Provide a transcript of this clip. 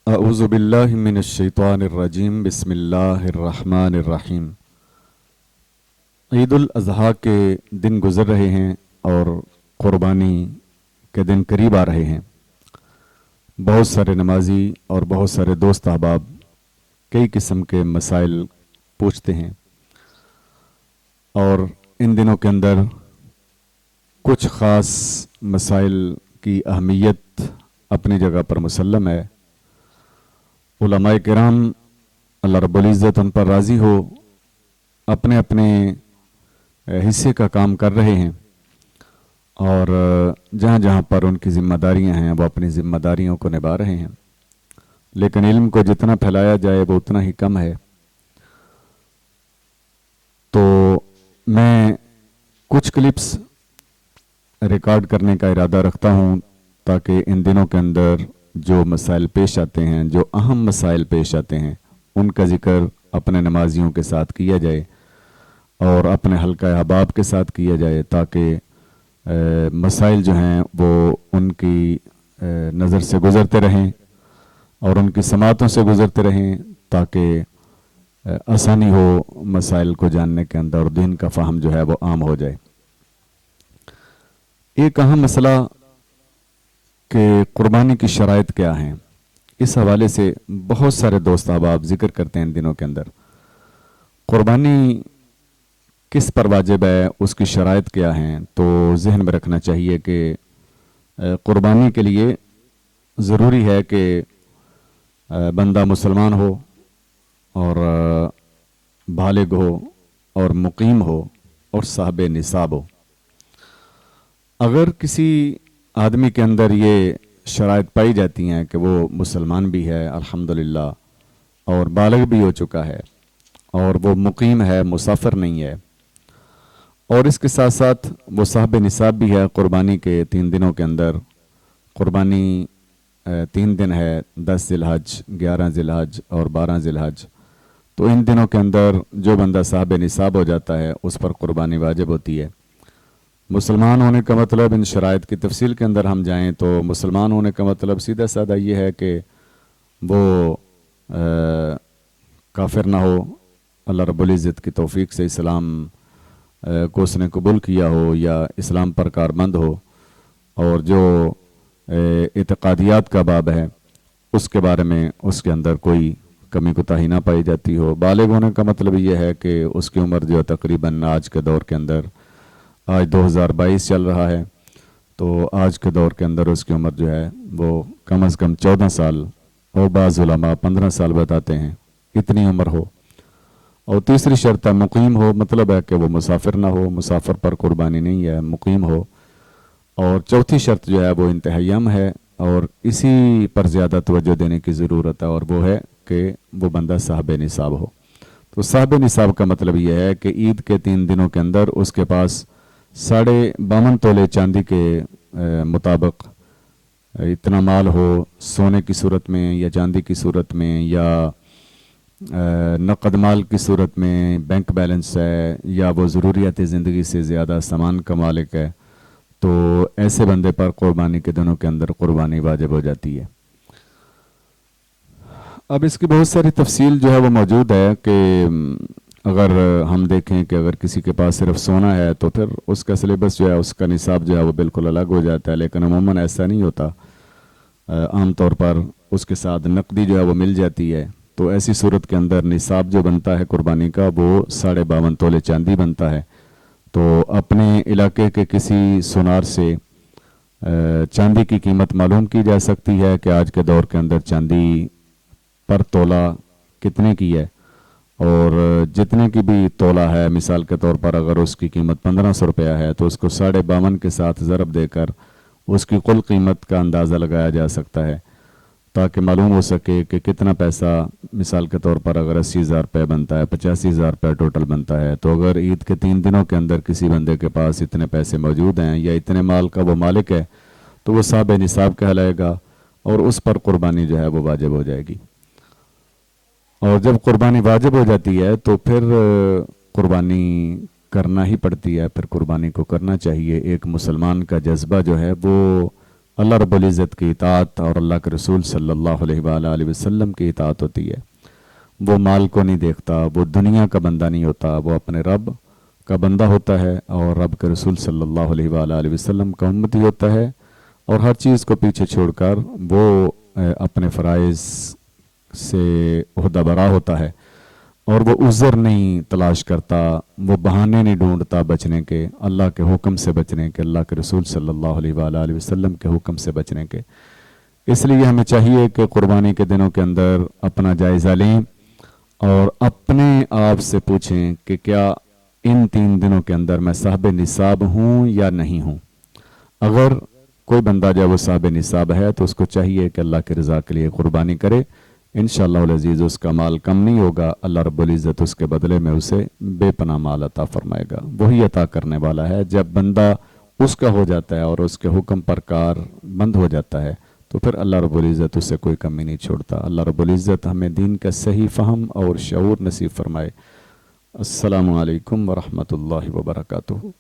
अऊज़ु बिल्लाहि मिनश्शैतानिर्रजीम बिस्मिल्लाहिर्रहमानिर्रहीम। ईद उल अज़हा के दिन गुज़र रहे हैं और क़ुरबानी के दिन करीब आ रहे हैं। बहुत सारे नमाजी और बहुत सारे दोस्त अहबाब कई किस्म के मसाइल पूछते हैं और इन दिनों के अंदर कुछ ख़ास मसाइल की अहमियत अपनी जगह पर मुसल्लम है। उलमाए किराम अल्लाह रब्बुल इज़्ज़त उन पर राज़ी हो अपने अपने हिस्से का काम कर रहे हैं और जहाँ जहाँ पर उनकी ज़िम्मेदारियाँ हैं वो अपनी ज़िम्मेदारियों को निभा रहे हैं, लेकिन इल्म को जितना फैलाया जाए वो उतना ही कम है। तो मैं कुछ क्लिप्स रिकॉर्ड करने का इरादा रखता हूँ ताकि इन दिनों के अंदर जो मसाइल पेश आते हैं, जो अहम मसाइल पेश आते हैं, उनका ज़िक्र अपने नमाजियों के साथ किया जाए और अपने हल्का अहबाब के साथ किया जाए ताकि मसाइल जो हैं वो उनकी नज़र से गुज़रते रहें और उनकी समातों से गुज़रते रहें ताकि आसानी हो मसाइल को जानने के अंदर और दीन का फ़हम जो है वो आम हो जाए। एक अहम मसला कि क़ुरबानी की शराइत क्या हैं, इस हवाले से बहुत सारे दोस्त अहबाब ज़िक्र करते हैं इन दिनों के अंदर। क़ुरबानी किस पर वाजिब है, उसकी शराइत क्या हैं, तो जहन में रखना चाहिए कि क़ुरबानी के लिए ज़रूरी है कि बंदा मुसलमान हो और बालिग हो और मुकीम हो और साहिब निसाब हो। अगर किसी आदमी के अंदर ये शराइत पाई जाती हैं कि वो मुसलमान भी है अल्हम्दुलिल्लाह और बालिग भी हो चुका है और वो मुकीम है, मुसाफिर नहीं है, और इसके साथ साथ वो साहिब निसाब भी है। क़ुरबानी के 3 दिनों के अंदर क़ुरबानी 3 दिन है, 10 ज़िलहज, 11 ज़िलहज और 12 ज़िलहज। तो इन दिनों के अंदर जो बंदा साहिब निसाब हो जाता है उस पर क़ुरबानी वाजिब होती है। मुसलमान होने का मतलब, इन शराइत की तफसील के अंदर हम जाएं तो मुसलमान होने का मतलब सीधा साधा ये है कि वो काफिर ना हो, अल्लाह रब्बुल इज़्ज़त की तौफीक से इस्लाम को उसने कबूल किया हो या इस्लाम पर कारमंद हो और जो इत्क़ादियात का बाब है उसके बारे में उसके अंदर कोई कमी कोताही ना पाई जाती हो। बालिग होने का मतलब ये है कि उसकी उम्र जो तकरीबन आज के दौर के अंदर, आज 2022 चल रहा है, तो आज के दौर के अंदर उसकी उम्र जो है वो कम अज़ कम 14 साल और बाज़ उलमा 15 साल बताते हैं, इतनी उम्र हो। और तीसरी शर्त मुकीम हो, मतलब है कि वो मुसाफिर ना हो, मुसाफिर पर क़ुरबानी नहीं है, मुकीम हो। और चौथी शर्त जो है वो इंतहायम है और इसी पर ज़्यादा तवज्जो देने की ज़रूरत है और वो है कि वो बंदा साहिब निसाब हो। तो साहिब निसाब का मतलब ये है कि ईद के 3 दिनों के अंदर उसके पास 52.5 तोले चांदी के मुताबिक इतना माल हो, सोने की सूरत में या चांदी की सूरत में या नक़द माल की सूरत में, बैंक बैलेंस है या वो ज़रूरियात ज़िंदगी से ज़्यादा सामान का मालिक है, तो ऐसे बंदे पर क़ुरबानी के दिनों के अंदर क़ुरबानी वाजिब हो जाती है। अब इसकी बहुत सारी तफसील जो है वो मौजूद है कि अगर हम देखें कि अगर किसी के पास सिर्फ सोना है तो फिर उसका सिलेबस जो है, उसका निसाब जो है वो बिल्कुल अलग हो जाता है, लेकिन अमूमन ऐसा नहीं होता। आम तौर पर उसके साथ नकदी जो है वो मिल जाती है, तो ऐसी सूरत के अंदर निसाब जो बनता है क़ुरबानी का वो 52.5 तोले चांदी बनता है। तो अपने इलाके के किसी सुनार से चांदी की कीमत मालूम की जा सकती है कि आज के दौर के अंदर चांदी पर तोला कितने की है, और जितने की भी तोला है, मिसाल के तौर पर अगर उसकी कीमत 1500 रुपया है तो उसको 52.5 के साथ ज़रब देकर उसकी कुल कीमत का अंदाज़ा लगाया जा सकता है ताकि मालूम हो सके कि कितना पैसा, मिसाल के तौर पर अगर 80,000 रुपये बनता है, 85,000 रुपये टोटल बनता है, तो अगर ईद के 3 दिनों के अंदर किसी बंदे के पास इतने पैसे मौजूद हैं या इतने माल का वो मालिक है तो वो साहिब निसाब कहलाएगा और उस पर क़ुरबानी जो है वो वाजिब हो जाएगी। और जब क़ुरबानी वाजिब हो जाती है तो फिर क़ुरबानी करना ही पड़ती है, फिर क़ुरबानी को करना चाहिए। एक मुसलमान का जज्बा जो है वो अल्लाह रब्बुल इज़्ज़त की इताअत और अल्लाह के रसूल सल्लल्लाहु अलैहि वसल्लम की इताअत होती है। वो माल को नहीं देखता, वो दुनिया का बंदा नहीं होता, वो अपने रब का बंदा होता है और रब के रसूल सल्लल्लाहु अलैहि वसल्लम का उम्मती होता है। और हर चीज़ को पीछे छोड़कर वो अपने फ़राइज़ से ओहदा बरा होता है और वो उज़्र नहीं तलाश करता, वो बहाने नहीं ढूंढता बचने के, अल्लाह के हुक्म से बचने के, अल्लाह के रसूल सल्लल्लाहु अलैहि वसल्लम के हुक्म से बचने के। इसलिए हमें चाहिए कि क़ुरबानी के दिनों के अंदर अपना जायज़ा लें और अपने आप से पूछें कि क्या इन 3 दिनों के अंदर मैं साहिब निसाब हूँ या नहीं हूँ। अगर कोई बंदा जब वो साहिब निसाब है तो उसको चाहिए कि अल्लाह की रज़ा के लिए क़ुरबानी करे। इंशाअल्लाह अज़ीज़ उसका माल कम नहीं होगा, अल्लाह रब्बुल इज़्ज़त उसके बदले में उसे बेपनाह माल अता फरमाएगा। वही अता करने वाला है। जब बंदा उसका हो जाता है और उसके हुक्म पर कार बंद हो जाता है तो फिर अल्लाह रब्बुल इज़्ज़त उससे कोई कमी नहीं छोड़ता। अल्लाह रब्बुल इज़्ज़त हमें दीन का सही फ़हम और शऊर नसीब फरमाए। अस्सलामु अलैकुम व रहमतुल्लाहि व बरकातुहू।